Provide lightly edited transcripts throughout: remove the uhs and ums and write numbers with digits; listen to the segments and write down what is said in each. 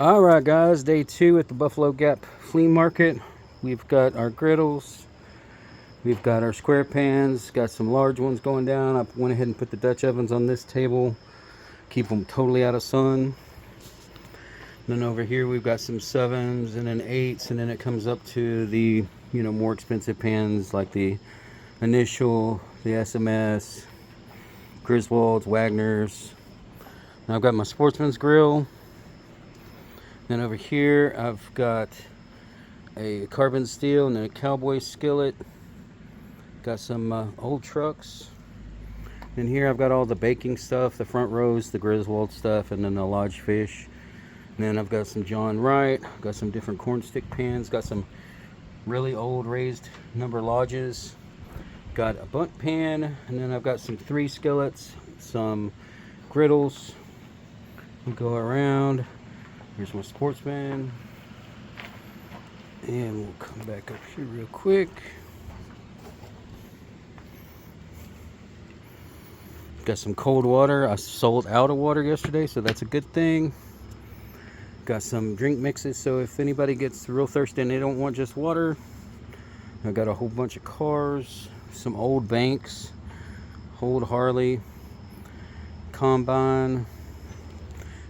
All right, guys, day 2 at the Buffalo Gap Flea Market. We've got our griddles, we've got our square pans, got some large ones going down. I went ahead and put the Dutch ovens on this table, keep them totally out of sun. Then over here we've got some 7s and then 8s, and then it comes up to the more expensive pans like the Initial, the SMS, Griswold's, Wagner's. Now I've got my Sportsman's grill. Then over here I've got a carbon steel and a cowboy skillet. Got some old trucks. And here I've got all the baking stuff, the front rows, the Griswold stuff, and then the Lodge fish. And then I've got some John Wright, got some different corn stick pans, got some really old raised number lodges, got a bunt pan, and then I've got some 3 skillets, some griddles. We'll go around. Here's my Sportsman. And we'll come back up here real quick. Got some cold water. I sold out of water yesterday, so that's a good thing. Got some drink mixes, so if anybody gets real thirsty and they don't want just water. I got a whole bunch of cars, some old Banks, old Harley, Combine.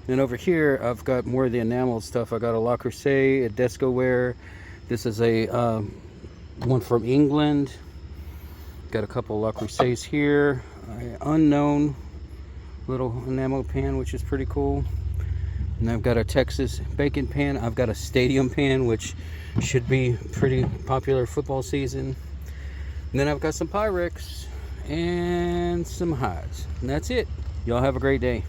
Then over here, I've got more of the enamel stuff. I got a La Crusade, a Descoware. This is a one from England. Got a couple of La Crusades here. An unknown little enamel pan, which is pretty cool. And I've got a Texas bacon pan. I've got a stadium pan, which should be pretty popular football season. And then I've got some Pyrex and some hides. And that's it. Y'all have a great day.